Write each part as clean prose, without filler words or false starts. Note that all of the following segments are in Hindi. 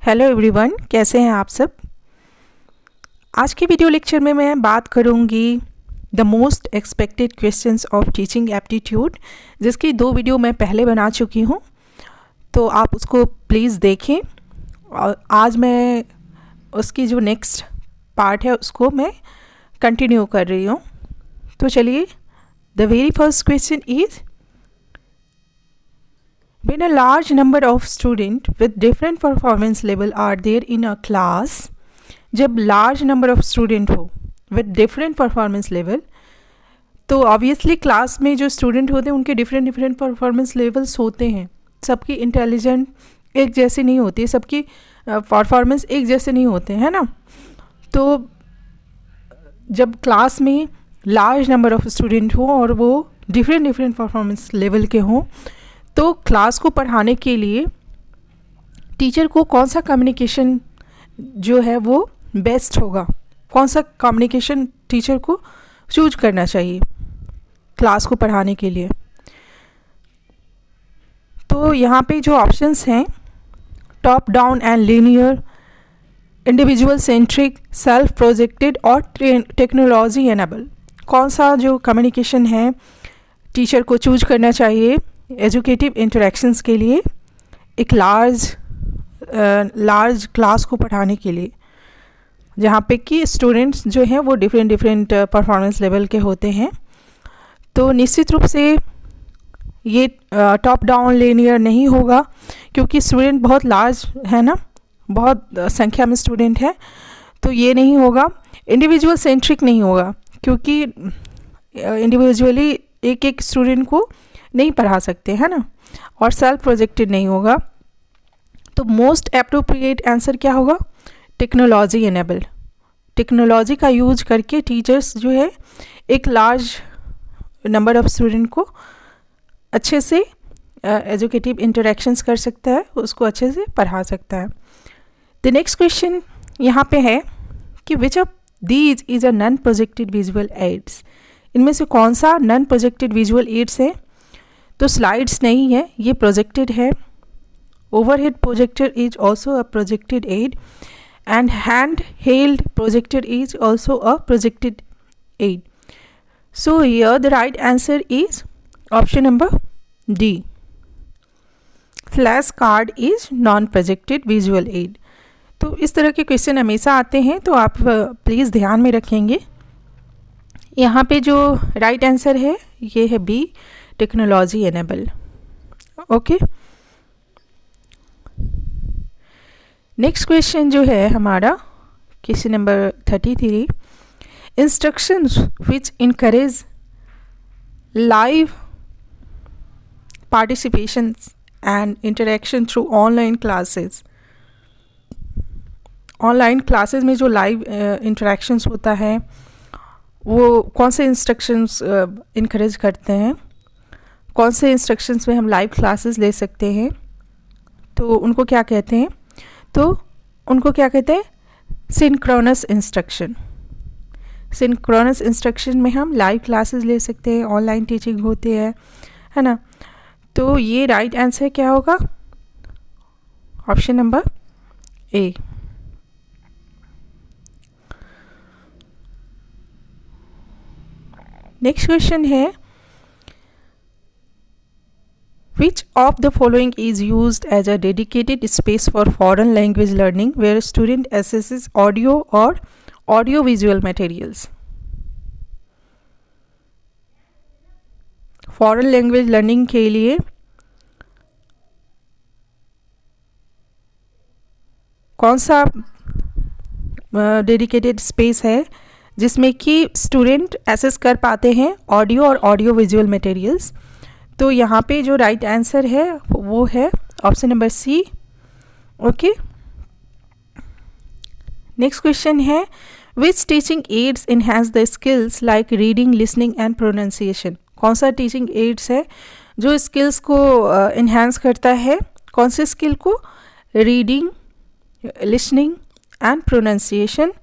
हेलो एवरीवन, कैसे हैं आप सब। आज के वीडियो लेक्चर में मैं बात करूंगी the most expected questions of teaching aptitude, जिसकी 2 वीडियो मैं पहले बना चुकी हूं, तो आप उसको प्लीज़ देखें। और आज मैं उसकी जो नेक्स्ट पार्ट है उसको मैं कंटिन्यू कर रही हूं। तो चलिए, the very first question is, when a large number of students with different performance level are there in a class, जब large number of student हो with different performance level, तो obviously क्लास में जो स्टूडेंट होते हैं उनके डिफरेंट परफॉर्मेंस लेवल्स होते हैं। सबकी इंटेलिजेंट एक जैसी नहीं होती, सबकी परफॉर्मेंस एक जैसे नहीं होते हैं ना। तो जब क्लास में लार्ज नंबर ऑफ स्टूडेंट हो और वो डिफरेंट परफॉर्मेंस लेवल के हों, तो क्लास को पढ़ाने के लिए टीचर को कौन सा कम्युनिकेशन जो है वो बेस्ट होगा, कौन सा कम्युनिकेशन टीचर को चूज करना चाहिए क्लास को पढ़ाने के लिए। तो यहाँ पे जो ऑप्शंस हैं, top down and linear, individual centric, self projected और टेक्नोलॉजी एनेबल, कौन सा जो कम्युनिकेशन है टीचर को चूज करना चाहिए एजुकेटिव इंटरेक्शंस के लिए, एक लार्ज क्लास को पढ़ाने के लिए, जहाँ पे कि स्टूडेंट्स जो हैं वो डिफरेंट परफॉर्मेंस लेवल के होते हैं। तो निश्चित रूप से ये टॉप डाउन लीनियर नहीं होगा, क्योंकि स्टूडेंट बहुत लार्ज है ना, बहुत संख्या में स्टूडेंट है, तो ये नहीं होगा। इंडिविजुअल सेंट्रिक नहीं होगा, क्योंकि इंडिविजुअली एक स्टूडेंट को नहीं पढ़ा सकते हैं ना। और सेल्फ प्रोजेक्टेड नहीं होगा। तो मोस्ट एप्रोप्रिएट आंसर क्या होगा, टेक्नोलॉजी एनेबल। टेक्नोलॉजी का यूज करके टीचर्स जो है एक लार्ज नंबर ऑफ स्टूडेंट को अच्छे से एजुकेटिव इंटरेक्शंस कर सकता है, उसको अच्छे से पढ़ा सकता है। द नेक्स्ट क्वेश्चन यहाँ पे है कि which of these is a non projected visual aids, इनमें से कौन सा नॉन प्रोजेक्टेड विजुअल एड्स है। तो स्लाइड्स नहीं है, ये प्रोजेक्टेड है। Overhead projector is also a projected aid and hand held projector is also a projected aid. So here the right answer is option number D, flash card is non projected visual aid. तो इस तरह के क्वेश्चन हमेशा आते हैं, तो आप प्लीज़ ध्यान में रखेंगे। यहाँ पे जो राइट आंसर है ये है B, technology enable. Okay, next question जो है हमारा question number 33, instructions which encourage live participation and interaction through online classes. Online classes में जो लाइव इंटरेक्शंस होता है वो कौन से इंस्ट्रक्शंस इनकरेज करते हैं, कौन से इंस्ट्रक्शंस में हम लाइव क्लासेस ले सकते हैं, तो उनको क्या कहते हैं। तो उनको क्या कहते हैं, सिंक्रोनस इंस्ट्रक्शन। सिंक्रोनस इंस्ट्रक्शन में हम लाइव क्लासेस ले सकते हैं, ऑनलाइन टीचिंग होती है ना। तो ये राइट आंसर क्या होगा, ऑप्शन नंबर ए। नेक्स्ट क्वेश्चन है, which of the following is used as a dedicated space for foreign language learning where a student accesses audio or audio visual materials। Foreign language learning के लिए कौन सा डेडिकेटेड स्पेस है जिसमें कि स्टूडेंट एसेस कर पाते हैं ऑडियो और ऑडियो विजुअल मटेरियल्स। तो यहाँ पे जो राइट आंसर है वो है option number C. Okay, next question है, which teaching aids enhance the skills like reading, listening and pronunciation. कौन सा टीचिंग एड्स है जो स्किल्स को इन्हांस करता है, कौन से स्किल को, रीडिंग, लिसनिंग एंड प्रोनाउंसिएशन।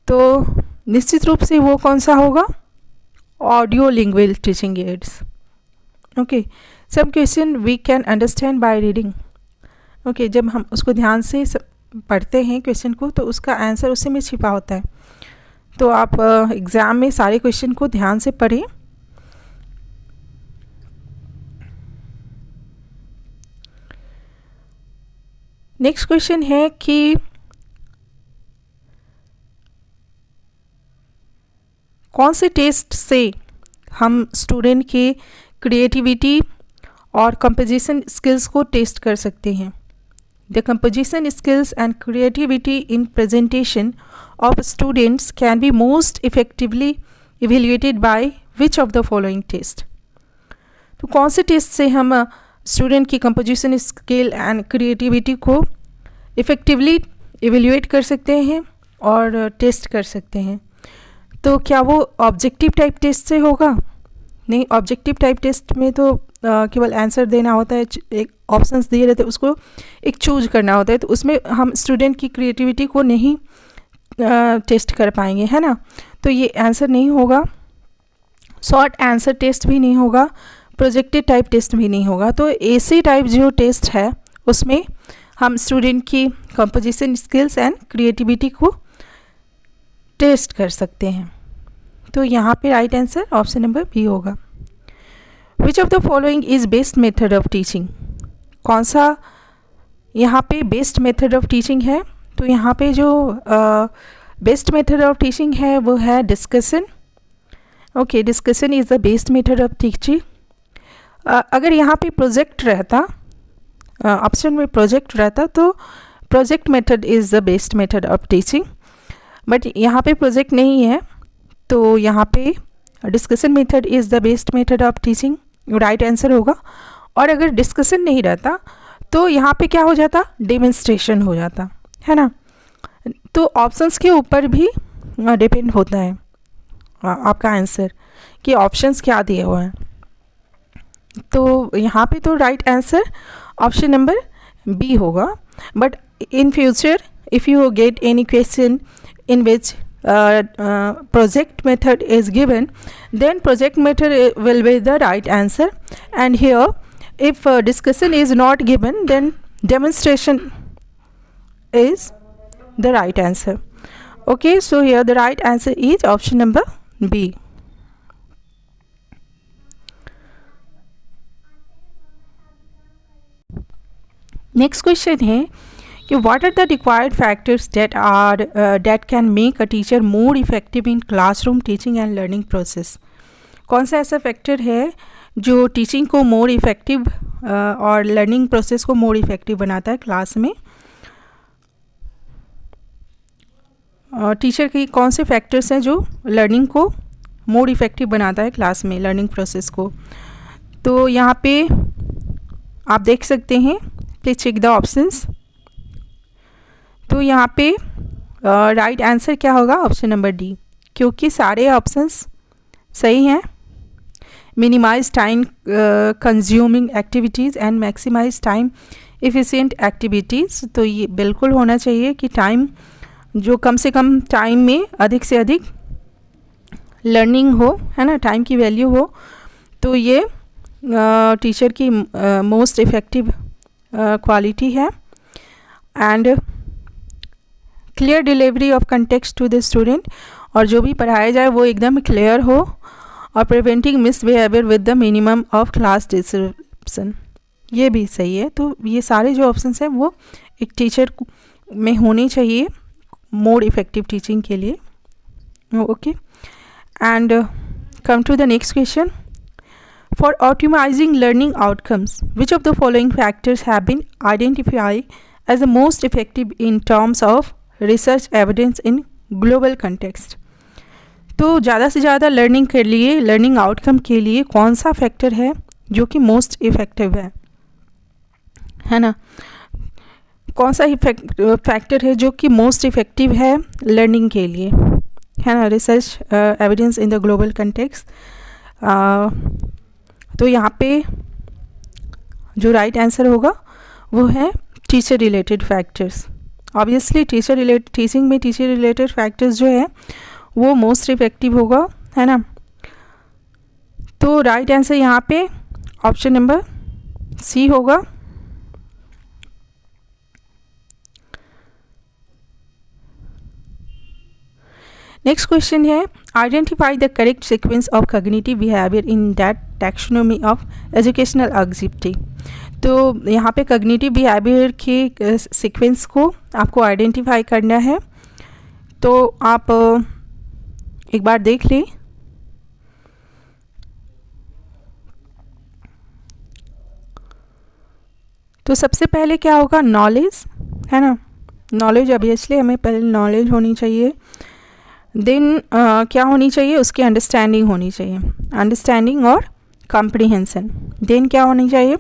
तो निश्चित रूप से वो कौन सा होगा, audio lingual teaching ads. Okay, some question we can understand by reading okay, जब हम उसको ध्यान से पढ़ते हैं क्वेश्चन को तो उसका आंसर उसी में छिपा होता है। तो आप एग्ज़ाम में सारे क्वेश्चन को ध्यान से पढ़ें। नेक्स्ट क्वेश्चन है कि कौन से टेस्ट से हम स्टूडेंट के क्रिएटिविटी और कंपोजिशन स्किल्स को टेस्ट कर सकते हैं। The composition skills and creativity in presentation of students can be most effectively evaluated by which of the following test. तो कौन से टेस्ट से हम स्टूडेंट की कंपोजिशन स्किल एंड क्रिएटिविटी को इफ़ेक्टिवली इवेल्युएट कर सकते हैं और टेस्ट कर सकते हैं। तो क्या वो ऑब्जेक्टिव टाइप टेस्ट से होगा? नहीं, ऑब्जेक्टिव टाइप टेस्ट में तो केवल आंसर देना होता है, एक ऑप्शंस दिए रहते हैं, उसको एक चूज करना होता है, तो उसमें हम स्टूडेंट की क्रिएटिविटी को नहीं टेस्ट कर पाएंगे, है ना। तो ये आंसर नहीं होगा, शॉर्ट आंसर टेस्ट भी नहीं होगा, प्रोजेक्टेड टाइप टेस्ट भी नहीं होगा। तो ऐसे टाइप जो टेस्ट है उसमें हम स्टूडेंट की कंपोजिशन स्किल्स एंड क्रिएटिविटी को टेस्ट कर सकते हैं। तो यहाँ पे right answer option number B होगा। Which of the following is best method of teaching? कौन सा यहाँ पे बेस्ट मेथड ऑफ टीचिंग है? तो यहाँ पे जो बेस्ट मेथड ऑफ टीचिंग है वो है discussion. Okay, discussion is the best method of teaching. अगर यहाँ पे प्रोजेक्ट रहता, ऑप्शन में प्रोजेक्ट रहता, तो project method is the best method of teaching, but यहाँ पे प्रोजेक्ट नहीं है, तो यहाँ पे discussion method is the best method of teaching right answer होगा। और अगर डिस्कशन नहीं रहता तो यहाँ पे क्या हो जाता? डेमोन्स्ट्रेशन हो जाता, है ना। तो ऑप्शंस के ऊपर भी डिपेंड होता है आपका आंसर कि ऑप्शंस क्या दिए हुए हैं। तो यहाँ पे तो right answer option number B होगा। But in future if you get any question in which project method is given, then project method will be the right answer, and here if discussion is not given, then demonstration is the right answer. Okay, so here the right answer is option number B. Next question है कि what are the required factors that can make a teacher more effective in classroom teaching and learning process? कौन सा ऐसा फैक्टर है जो टीचिंग को मोर इफ़ेक्टिव और लर्निंग प्रोसेस को मोर इफ़ेक्टिव बनाता है क्लास में? टीचर की कौन से फैक्टर्स हैं जो लर्निंग को मोर इफ़ेक्टिव बनाता है क्लास में, लर्निंग प्रोसेस को? तो यहाँ पे आप देख सकते हैं, प्लीज चेक द ऑप्शंस। तो यहाँ पे राइट आंसर क्या होगा? ऑप्शन नंबर डी, क्योंकि सारे ऑप्शंस सही हैं। Minimise time consuming activities and maximise time efficient activities, तो ये बिल्कुल होना चाहिए कि टाइम जो कम से कम टाइम में अधिक से अधिक लर्निंग हो, है ना, टाइम की वैल्यू हो। तो ये टीचर की मोस्ट इफ़ेक्टिव क्वालिटी है। And clear delivery of context to the student, और जो भी पढ़ाया जाए वो एकदम क्लियर हो, और preventing miss behaviour with the minimum of class disruption, ये भी सही है। तो ये सारे जो ऑप्शंस हैं वो एक टीचर में होने चाहिए मोर इफ़ेक्टिव टीचिंग के लिए। Okay, and come to the next question. For optimising learning outcomes which of the following factors have been identified as the most effective in terms of research evidence in global context? तो ज़्यादा से ज़्यादा लर्निंग के लिए, लर्निंग आउटकम के लिए कौन सा फैक्टर है जो कि मोस्ट इफ़ेक्टिव है ना। कौन सा फैक्टर है जो कि मोस्ट इफ़ेक्टिव है लर्निंग के लिए, है ना, research evidence in the global context. तो यहाँ पे जो राइट आंसर होगा वो है teacher related factors. Obviously teaching में टीचर रिलेटेड फैक्टर्स जो है वो मोस्ट इफेक्टिव होगा, है ना। तो राइट आंसर यहाँ पे ऑप्शन नंबर सी होगा। नेक्स्ट क्वेश्चन है identify the correct sequence of cognitive behaviour in that taxonomy of educational executive. तो यहाँ पे कॉग्निटिव बिहेवियर के सीक्वेंस को आपको आइडेंटिफाई करना है। तो आप एक बार देख लें। तो सबसे पहले क्या होगा, नॉलेज, है ना। नॉलेज ऑब्वियसली हमें पहले नॉलेज होनी चाहिए। देन क्या होनी चाहिए, उसकी अंडरस्टैंडिंग होनी चाहिए, अंडरस्टैंडिंग और कॉम्प्रिहेंशन। देन क्या होनी चाहिए,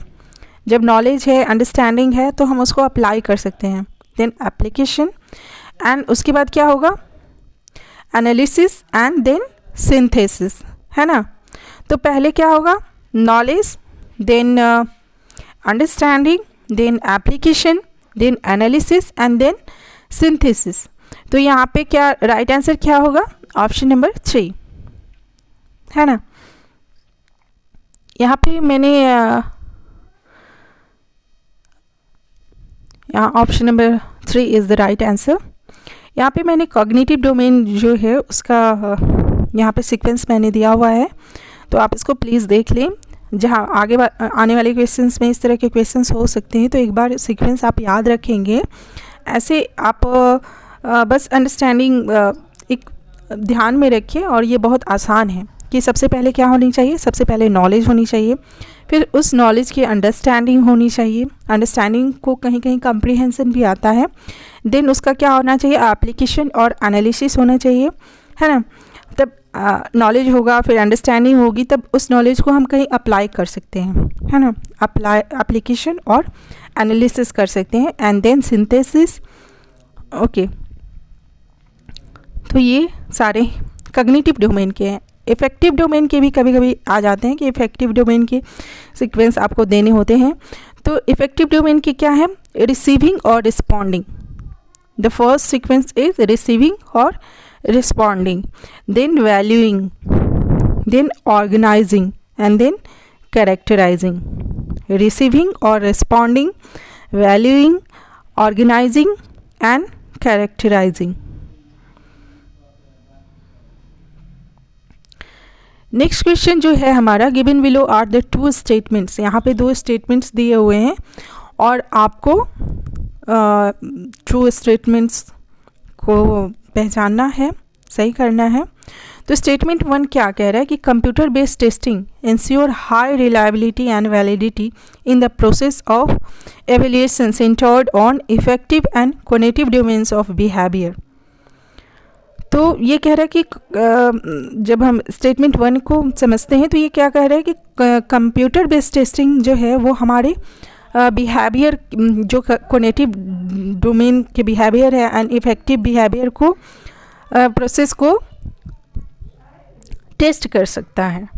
जब नॉलेज है, अंडरस्टैंडिंग है, तो हम उसको अप्लाई कर सकते हैं। देन एप्लीकेशन, एंड उसके बाद क्या होगा, एनालिसिस एंड देन सिंथेसिस, है ना। तो पहले क्या होगा, knowledge, then understanding, then application, then analysis and then synthesis. तो यहाँ पे क्या राइट आंसर क्या होगा, ऑप्शन नंबर 3, है ना। यहाँ पे मैंने यहाँ option number 3 is the right answer. यहाँ पे मैंने कॉग्निटिव डोमेन जो है उसका यहाँ पे सीक्वेंस मैंने दिया हुआ है, तो आप इसको प्लीज़ देख लें। जहाँ आगे आने वाले क्वेश्चंस में इस तरह के क्वेश्चंस हो सकते हैं, तो एक बार सीक्वेंस आप याद रखेंगे। ऐसे आप बस अंडरस्टैंडिंग एक ध्यान में रखिए, और ये बहुत आसान है कि सबसे पहले क्या होनी चाहिए, सबसे पहले नॉलेज होनी चाहिए, फिर उस नॉलेज की अंडरस्टैंडिंग होनी चाहिए, अंडरस्टैंडिंग को कहीं कहीं कॉम्प्रिहेंशन भी आता है। देन उसका क्या होना चाहिए, एप्लीकेशन और एनालिसिस होना चाहिए, है ना। तब नॉलेज होगा, फिर अंडरस्टैंडिंग होगी, तब उस नॉलेज को हम कहीं अप्लाई कर सकते हैं, है ना। एप्लीकेशन और एनालिसिस कर सकते हैं, एंड देन सिंथेसिस। ओके, तो ये सारे कॉग्निटिव डोमेन के हैं। इफ़ेक्टिव डोमेन के भी कभी कभी आ जाते हैं कि इफ़ेक्टिव डोमेन के सीक्वेंस आपको देने होते हैं। तो इफ़ेक्टिव डोमेन के क्या है, रिसीविंग और responding. The first sequence is receiving और responding, then valuing, then organizing and then characterizing. Receiving or responding, valuing, organizing and characterizing. Next question जो है हमारा, given below are the 2 statements. यहाँ पे 2 स्टेटमेंट्स दिए हुए हैं और आपको ट्रू स्टेटमेंट्स को पहचानना है, सही करना है। तो स्टेटमेंट 1 क्या कह रहा है कि computer based testing ensure high reliability and validity in the process of evaluation centred on effective and cognitive domains of behaviour. तो ये कह रहा है कि जब हम स्टेटमेंट 1 को समझते हैं, तो ये क्या कह रहा है कि कंप्यूटर बेस्ड टेस्टिंग जो है वो हमारे बिहेवियर, जो कॉग्निटिव डोमेन के बिहेवियर है एंड इफेक्टिव बिहेवियर को, प्रोसेस को टेस्ट कर सकता है।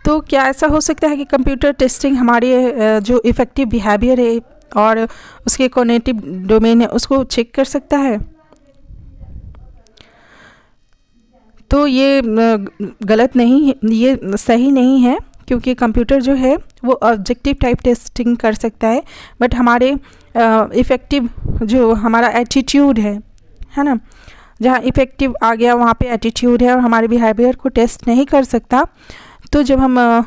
तो क्या ऐसा हो सकता है कि कंप्यूटर टेस्टिंग हमारे जो इफेक्टिव बिहेवियर है और उसके कॉग्निटिव डोमेन है उसको चेक कर सकता है? तो ये गलत नहीं है, ये सही नहीं है, क्योंकि कंप्यूटर जो है वो ऑब्जेक्टिव टाइप टेस्टिंग कर सकता है, बट हमारे इफ़ेक्टिव जो हमारा एटीट्यूड है ना, जहाँ इफ़ेक्टिव आ गया वहाँ पे एटीट्यूड है और हमारे बिहेवियर को टेस्ट नहीं कर सकता। तो जब हम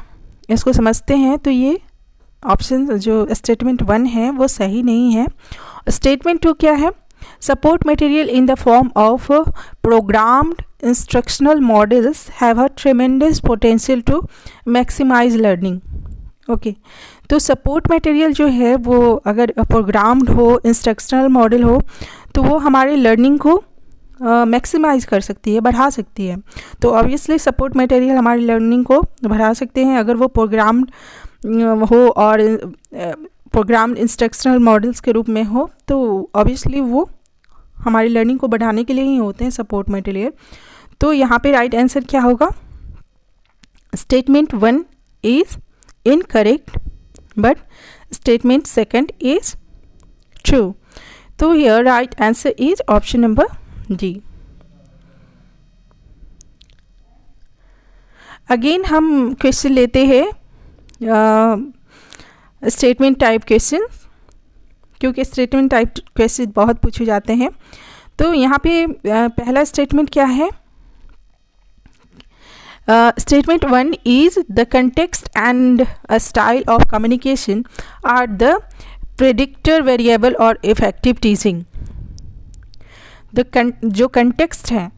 इसको समझते हैं तो ये ऑप्शन जो स्टेटमेंट 1 है वो सही नहीं है। स्टेटमेंट 2 क्या है, support material in the form of programmed instructional models have a tremendous potential to maximise learning. Okay, तो सपोर्ट मटेरियल जो है वो अगर प्रोग्राम्ड हो, इंस्ट्रक्शनल मॉडल हो, तो वो हमारे लर्निंग को मैक्सिमाइज कर सकती है, बढ़ा सकती है। तो ऑब्वियसली सपोर्ट मटेरियल हमारी लर्निंग को बढ़ा सकते हैं अगर वो प्रोग्राम्ड हो और प्रोग्राम्ड इंस्ट्रक्शनल मॉडल्स के रूप में हो, तो ऑब्वियसली वो हमारी लर्निंग को बढ़ाने के लिए ही होते हैं सपोर्ट मटेरियल। तो यहाँ पे राइट आंसर क्या होगा, statement 1 is incorrect but statement 2 is true. तो here right answer is option number D. Again हम क्वेश्चन लेते हैं स्टेटमेंट टाइप क्वेश्चन, क्योंकि स्टेटमेंट टाइप क्वेश्चन बहुत पूछे जाते हैं। तो यहाँ पे पहला स्टेटमेंट क्या है? Statement 1 is the context and a style of communication are the predictor variable or effective teaching. जो context है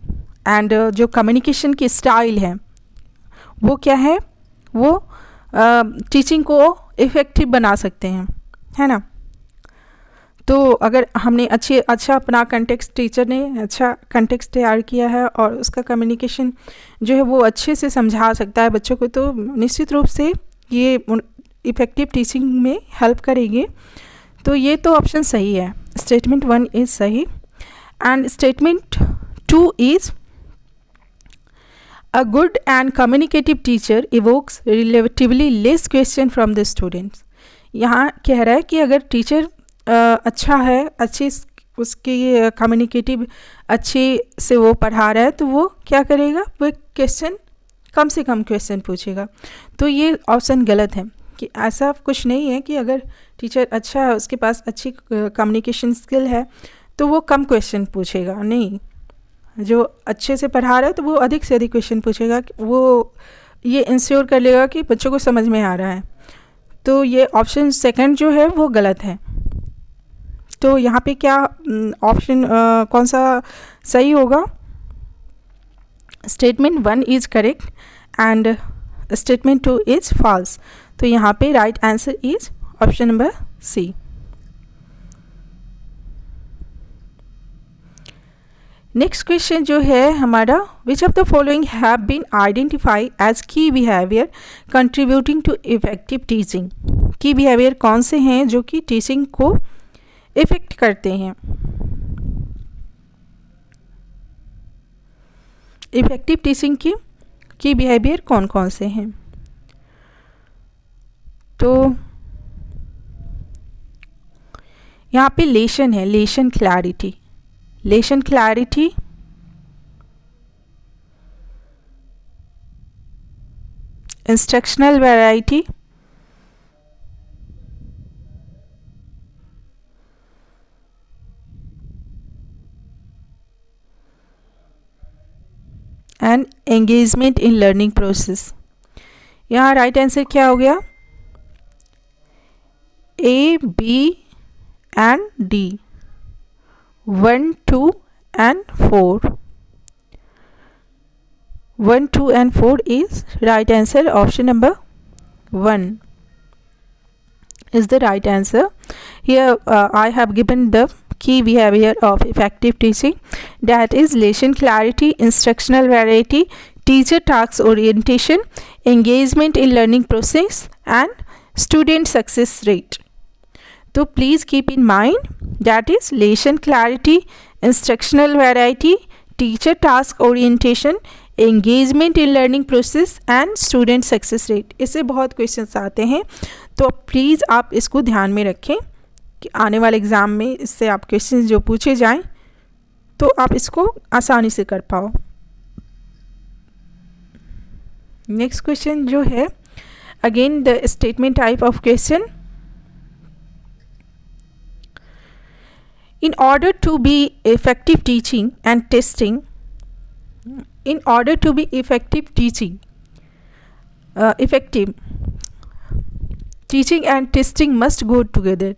and जो communication की style है वो क्या है? वो टीचिंग को इफ़ेक्टिव बना सकते हैं, है ना। तो अगर हमने अच्छा अपना कंटेक्स्ट, टीचर ने अच्छा कंटेक्स्ट तैयार किया है और उसका कम्युनिकेशन जो है वो अच्छे से समझा सकता है बच्चों को, तो निश्चित रूप से ये इफ़ेक्टिव टीचिंग में हेल्प करेंगे। तो ये तो ऑप्शन सही है, स्टेटमेंट 1 इज़ सही। And statement 2 is a good and communicative teacher evokes relatively less question from the students. यहाँ कह रहा है कि अगर टीचर अच्छा है, अच्छी उसकी कम्युनिकेटिव अच्छे से वो पढ़ा रहा है, तो वो क्या करेगा? वो क्वेश्चन कम से कम क्वेश्चन पूछेगा। तो ये ऑप्शन गलत है कि ऐसा कुछ नहीं है कि अगर टीचर अच्छा है, उसके पास अच्छी कम्युनिकेशन स्किल है, तो वो कम क्वेश्चन पूछेगा। नहीं, जो अच्छे से पढ़ा रहा है तो वो अधिक से अधिक क्वेश्चन पूछेगा, वो ये इंश्योर कर लेगा कि बच्चों को समझ में आ रहा है। तो ये ऑप्शन सेकंड जो है वो गलत है। तो यहाँ पे क्या ऑप्शन कौन सा सही होगा? Statement 1 is correct and statement 2 is false. तो यहाँ पे right answer is option number C. Next question जो है हमारा, which of the following have been identify as key behaviour contributing to effective teaching. Key behaviour कौन से हैं जो कि टीचिंग को इफेक्ट करते हैं? इफेक्टिव टीचिंग की बिहेवियर कौन कौन से हैं? तो यहाँ पे लेशन है, lesson clarity, lesson clarity, instructional variety, and engagement in learning process. यहाँ राइट आंसर क्या हो गया? A, B and D, 1, 2 and 4. 1, 2 and 4 is right answer. Option number 1 is the right answer. Here I have given the key behavior of effective teaching, that is lesson clarity, instructional variety, teacher task orientation, engagement in learning process and student success rate. So please keep in mind that is lesson clarity, instructional variety, teacher task orientation, engagement in learning process and student success rate. इससे बहुत क्वेश्चंस आते हैं, तो प्लीज़ आप इसको ध्यान में रखें कि आने वाले एग्ज़ाम में इससे आप क्वेश्चंस जो पूछे जाएं तो आप इसको आसानी से कर पाओ। नेक्स्ट क्वेश्चन जो है, again the statement type of question. In order to be effective teaching and testing, in order to be effective teaching, effective teaching and testing must go together.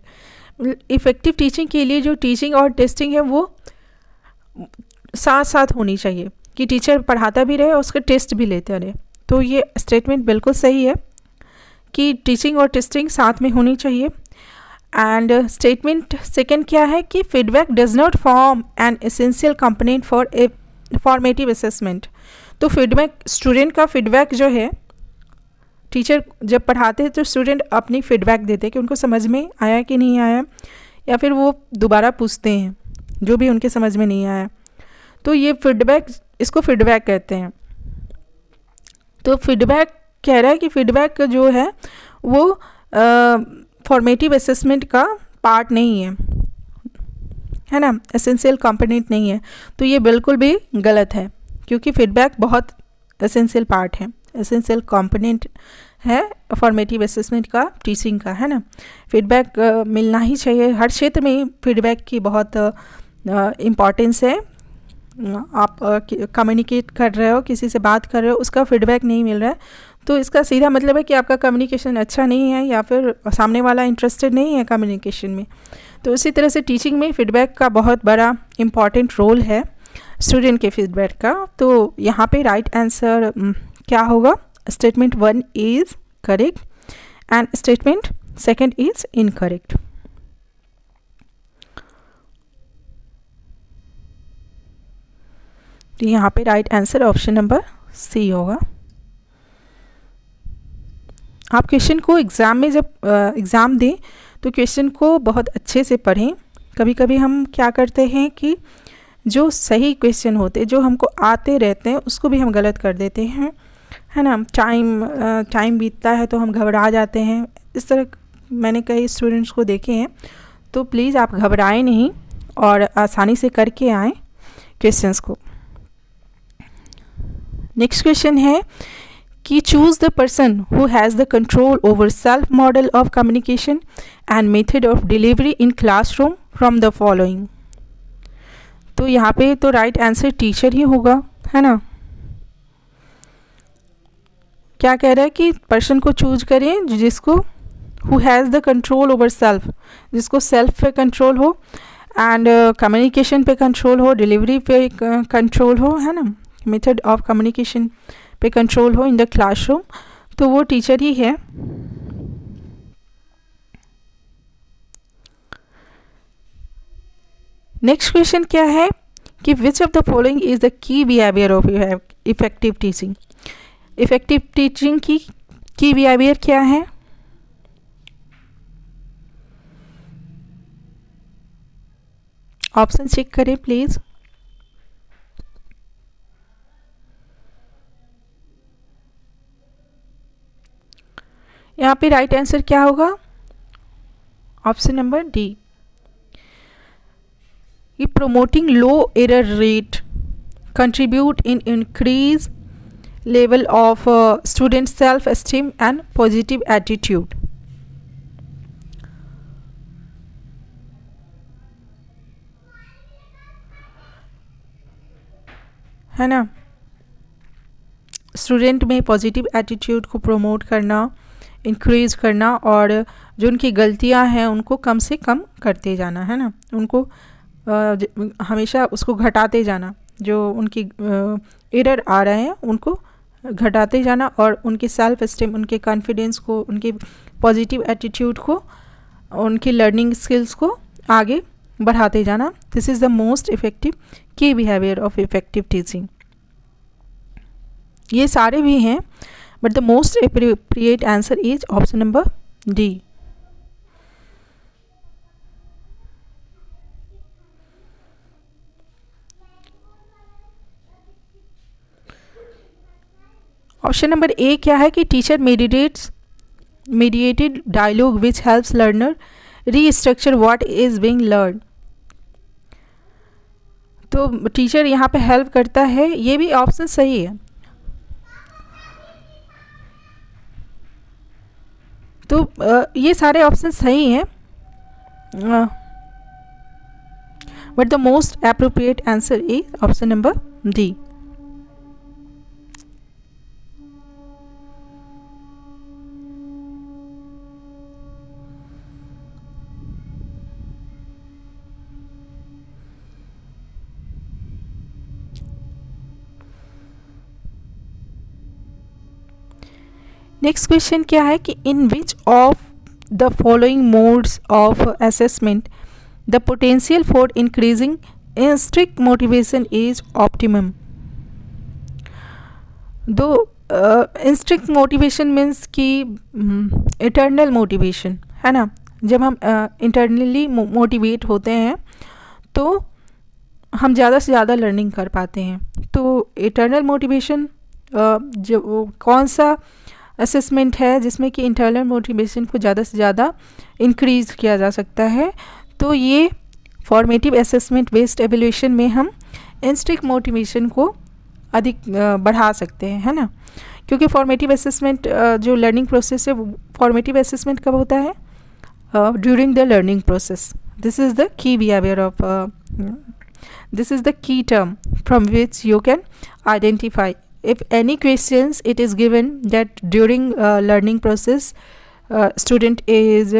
Effective teaching के लिए जो टीचिंग और टेस्टिंग है वो साथ साथ होनी चाहिए, कि टीचर पढ़ाता भी रहे और उसका टेस्ट भी लेते रहे। तो ये स्टेटमेंट बिल्कुल सही है कि टीचिंग और टेस्टिंग साथ में होनी चाहिए। एंड स्टेटमेंट सेकंड क्या है कि feedback does not form an essential component for a formative assessment. तो फीडबैक, स्टूडेंट का फीडबैक जो है, टीचर जब पढ़ाते हैं तो स्टूडेंट अपनी फीडबैक देते हैं कि उनको समझ में आया कि नहीं आया, या फिर वो दोबारा पूछते हैं जो भी उनके समझ में नहीं आया। तो ये फीडबैक, इसको फीडबैक कहते हैं। तो फीडबैक कह रहा है कि फीडबैक जो है वो फॉर्मेटिव असेसमेंट का पार्ट नहीं है ना, एसेंशियल कंपोनेंट नहीं है। तो ये बिल्कुल भी गलत है, क्योंकि फीडबैक बहुत एसेंशियल पार्ट है, एसेंशियल कंपोनेंट है फॉर्मेटिव असेसमेंट का, टीचिंग का, है ना। फीडबैक मिलना ही चाहिए, हर क्षेत्र में फीडबैक की बहुत इम्पॉर्टेंस है। आप कम्युनिकेट कर रहे हो, किसी से बात कर रहे हो, उसका फीडबैक नहीं मिल रहा है, तो इसका सीधा मतलब है कि आपका कम्युनिकेशन अच्छा नहीं है या फिर सामने वाला इंटरेस्टेड नहीं है कम्युनिकेशन में। तो इसी तरह से टीचिंग में फीडबैक का बहुत बड़ा इम्पॉर्टेंट रोल है स्टूडेंट के फीडबैक का। तो यहाँ पे राइट आंसर क्या होगा? Statement 1 is correct and statement 2 is incorrect. तो यहाँ पे right answer option number C होगा। आप क्वेश्चन को एग्ज़ाम में जब एग्ज़ाम दें तो क्वेश्चन को बहुत अच्छे से पढ़ें। कभी कभी हम क्या करते हैं कि जो सही क्वेश्चन होते, जो हमको आते रहते हैं, उसको भी हम गलत कर देते हैं, है ना। टाइम बीतता है तो हम घबरा जाते हैं। इस तरह मैंने कई स्टूडेंट्स को देखे हैं। तो प्लीज़ आप घबराएं नहीं और आसानी से करके आएँ क्वेश्चंस को। नेक्स्ट क्वेश्चन है कि choose the person who has the control over self model of communication and method of delivery in classroom from the following. तो यहाँ पे तो राइट आंसर टीचर ही होगा, है ना। क्या कह रहा है कि पर्सन को चूज करें जिसको who has the control over self, जिसको सेल्फ पे कंट्रोल हो एंड कम्युनिकेशन पे कंट्रोल हो, डिलीवरी पे कंट्रोल हो, है ना, मेथड ऑफ कम्युनिकेशन पे कंट्रोल हो इन द क्लासरूम, तो वो टीचर ही है। नेक्स्ट क्वेश्चन क्या है कि विच of the following is the key behaviour of effective teaching. Effective teaching key behaviour क्या है? ऑप्शन चेक करें प्लीज। यहाँ पे राइट आंसर क्या होगा? Option number D. Promoting low error rate contribute in increase level of student self-esteem and positive attitude। है ना, स्टूडेंट में पॉजिटिव एटीट्यूड को प्रमोट करना, इंक्रीज करना और जो उनकी गलतियां हैं उनको कम से कम करते जाना, है ना, उनको हमेशा उसको घटाते जाना, जो उनकी एरर आ रहे हैं उनको घटाते जाना और उनकी सेल्फ एस्टीम, उनके कॉन्फिडेंस को, उनके पॉजिटिव एटीट्यूड को, उनकी लर्निंग स्किल्स को आगे बढ़ाते जाना। This is the most effective key behaviour of effective teaching. ये सारे भी हैं but the most appropriate answer is option number D. Option number A क्या है कि teacher mediated dialogue which helps learner restructure what is being learn. तो टीचर यहाँ पे हेल्प करता है, ये भी ऑप्शन सही है। तो ये सारे ऑप्शन सही हैं but the most appropriate answer is option number D. Next question क्या है कि in which of the following modes of assessment the potential for increasing इन स्ट्रिक्ट मोटिवेशन इज ऑप्टिमम। दो इंस्ट्रिक्ट मोटिवेशन मीन्स कि इंटरनल मोटिवेशन, है ना, जब हम इंटरनली मोटिवेट होते हैं तो हम ज़्यादा से ज़्यादा लर्निंग कर पाते हैं। तो इंटरनल मोटिवेशन जो कौन सा असेसमेंट है जिसमें कि इंटरनल मोटिवेशन को ज़्यादा से ज़्यादा इंक्रीज़ किया जा सकता है, तो ये फॉर्मेटिव असेसमेंट बेस्ड एवेल्यूएशन में हम इंस्ट्रिक्ट मोटिवेशन को अधिक बढ़ा सकते हैं, है ना, क्योंकि फॉर्मेटिव असेसमेंट जो लर्निंग प्रोसेस है, फॉर्मेटिव असेसमेंट कब होता है? During the learning process. This is the key behaviour of This is the key term from which you can identify. If any questions it is given that during learning process student is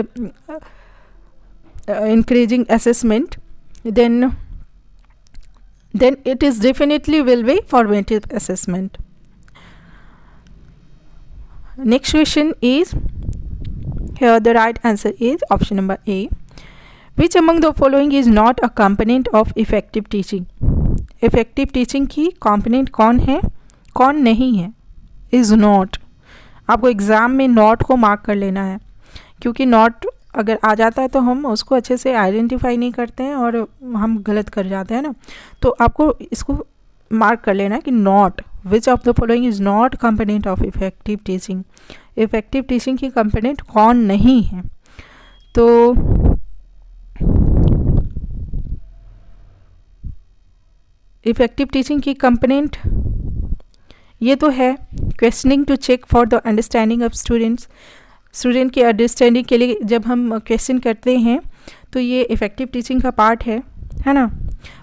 encouraging assessment, then it is definitely will be formative assessment. Next question is, here the right answer is option number A. Which among the following is not a component of effective teaching? Effective teaching की component कौन है, कौन नहीं है? Is not. आपको एग्ज़ाम में नॉट को मार्क कर लेना है, क्योंकि नॉट अगर आ जाता है तो हम उसको अच्छे से आइडेंटिफाई नहीं करते हैं और हम गलत कर जाते हैं ना. तो आपको इसको मार्क कर लेना है कि not, which of the following is not component of effective teaching. Effective teaching की कंपोनेंट कौन नहीं है? तो इफेक्टिव टीचिंग की कंपोनेंट ये तो है questioning to check for the understanding of students. Student की अंडरस्टैंडिंग के लिए जब हम क्वेश्चन करते हैं तो ये इफ़ेक्टिव टीचिंग का पार्ट है ना.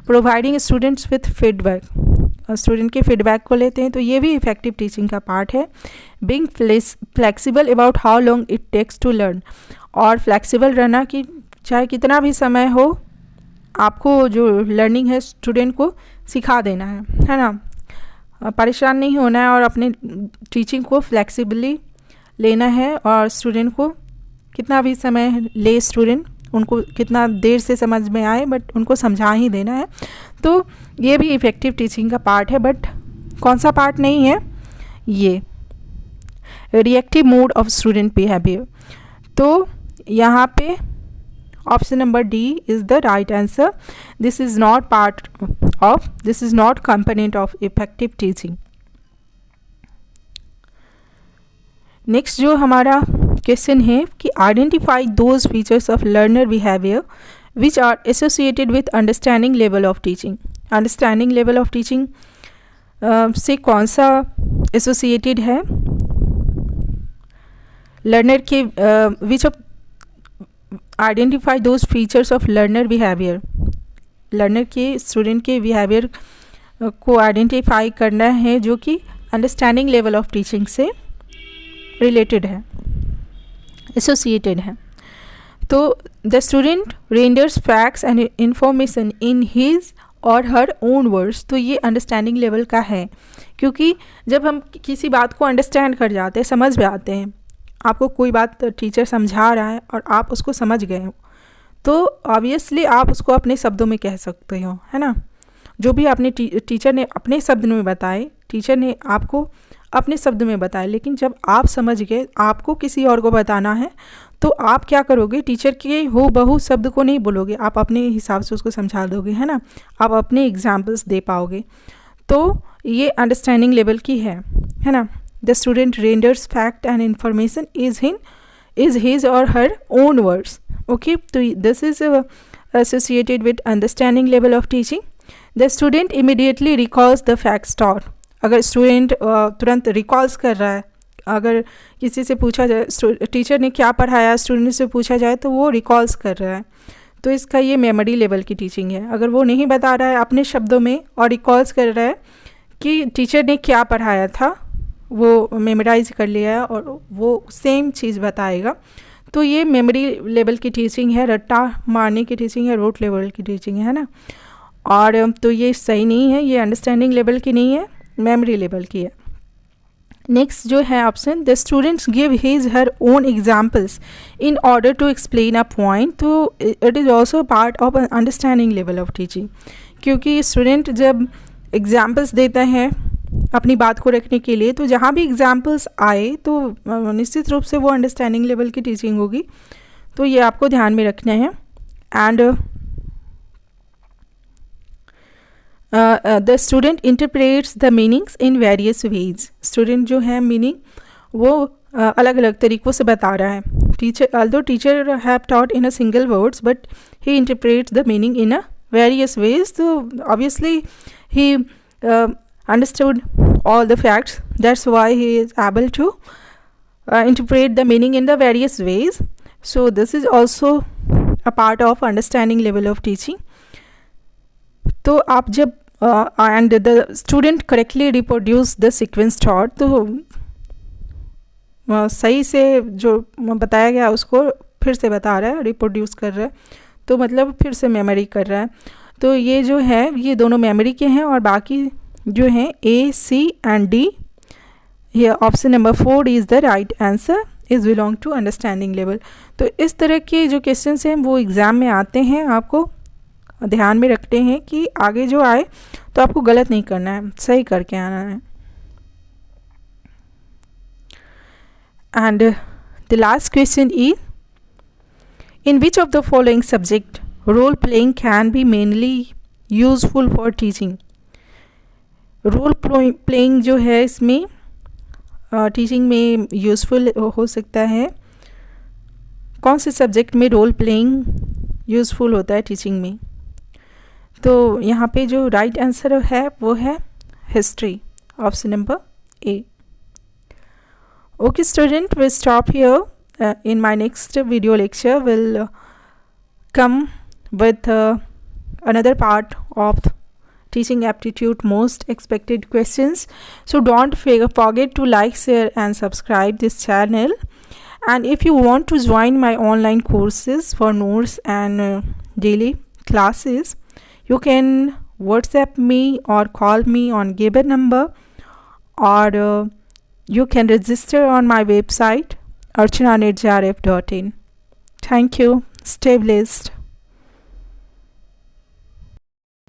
Providing students with feedback, student के फीडबैक को लेते हैं तो ये भी इफ़ेक्टिव टीचिंग का पार्ट है. Being flexible about how long it takes to learn, और फ्लेक्सिबल रहना कि चाहे कितना भी समय हो आपको जो लर्निंग है स्टूडेंट को सिखा देना है ना. परेशान नहीं होना है और अपने टीचिंग को फ्लेक्सिबली लेना है, और स्टूडेंट को कितना भी समय ले स्टूडेंट, उनको कितना देर से समझ में आए बट उनको समझा ही देना है. तो ये भी इफ़ेक्टिव टीचिंग का पार्ट है. बट कौन सा पार्ट नहीं है? ये reactive mode of student behaviour. तो यहाँ पे option number D is the right answer. This is not part of, this is not component of effective teaching. Next जो हमारा क्वेश्चन है कि identify those features of learner behaviour which are associated with understanding level of teaching. Understanding level of teaching से कौन सा एसोसिएटेड है? लर्नर के which of identify those features of learner behaviour. Learner के स्टूडेंट के बिहेवियर को आइडेंटिफाई करना है जो कि अंडरस्टैंडिंग लेवल ऑफ टीचिंग से रिलेटेड है, एसोसिएटेड है. तो the student renders facts and information in his और हर ओन वर्ड्स. तो ये अंडरस्टैंडिंग लेवल का है, क्योंकि जब हम किसी बात को अंडरस्टैंड कर जाते हैं, समझ में आते हैं, आपको कोई बात टीचर समझा रहा है और आप उसको समझ गए हो, तो ऑब्वियसली आप उसको अपने शब्दों में कह सकते हो, है ना. जो भी आपने टीचर ने अपने शब्द में बताए, टीचर ने आपको अपने शब्द में बताए, लेकिन जब आप समझ गए, आपको किसी और को बताना है, तो आप क्या करोगे? टीचर के हो बहु शब्द को नहीं बोलोगे, आप अपने हिसाब से उसको समझा दोगे, है ना. आप अपने एग्जाम्पल्स दे पाओगे. तो ये अंडरस्टैंडिंग लेवल की है ना. The student renders fact and information is his और हर ओन वर्ड्स. ओके, तो this is associated with understanding level of teaching. The student immediately recalls the facts taught. अगर स्टूडेंट तुरंत रिकॉल्स कर रहा है, अगर किसी से पूछा जाए टीचर ने क्या पढ़ाया, स्टूडेंट से पूछा जाए तो वो रिकॉल्स कर रहा है, तो इसका ये मेमोरी लेवल की टीचिंग है. अगर वो नहीं बता रहा है अपने शब्दों में और रिकॉल्स कर रहा है कि टीचर ने क्या पढ़ाया था, वो मेमोराइज कर लिया है और वो सेम चीज़ बताएगा, तो ये मेमोरी लेवल की टीचिंग है, रट्टा मारने की टीचिंग है, रोट लेवल की टीचिंग है ना. और तो ये सही नहीं है, ये अंडरस्टैंडिंग लेवल की नहीं है, मेमोरी लेवल की है. नेक्स्ट जो है option, the students give his her own examples in order to explain a point. तो it is also part of understanding level of teaching, क्योंकि स्टूडेंट जब एग्जाम्पल्स देता है अपनी बात को रखने के लिए, तो जहाँ भी एग्जाम्पल्स आए तो निश्चित रूप से वो अंडरस्टैंडिंग लेवल की टीचिंग होगी. तो ये आपको ध्यान में रखना है. And the student interprets the meanings in various ways. Student जो है मीनिंग वो अलग अलग तरीक़ों से बता रहा है. although teacher have taught in a single words, but he interprets the meaning in a various ways. So obviously he understood all the facts. That's why he is able to interpret the meaning in the various ways. So this is also a part of understanding level of teaching. तो आप जब and the student correctly reproduce the sequence taught, तो सही से जो बताया गया उसको फिर से बता रहा है, रिप्रोड्यूस कर रहा है, तो मतलब फिर से मेमोरी कर रहा है। तो ये जो है ये दोनों मेमोरी के हैं, और बाकी जो हैं ए, सी एंड डी, ये option number 4 is the right answer, is belong to understanding level. तो इस तरह के जो क्वेश्चंस हैं वो एग्ज़ाम में आते हैं, आपको ध्यान में रखते हैं कि आगे जो आए तो आपको गलत नहीं करना है, सही करके आना है। And the last question is, in which of the following subject role playing can be mainly useful for teaching? Role playing जो है इसमें टीचिंग में यूज़फुल हो सकता है। कौन से सब्जेक्ट में रोल प्लेइंग यूज़फुल होता है टीचिंग में? तो यहाँ पे जो राइट आंसर है वो है history, option number A. Okay student, we'll stop here. In my next video lecture we'll come with another part of teaching aptitude most expected questions. So don't forget to like, share and subscribe this channel. And if you want to join my online courses for notes and daily classes, you can WhatsApp me or call me on given number, or you can register on my website archana@jarf.in. Thank you. Stay blessed.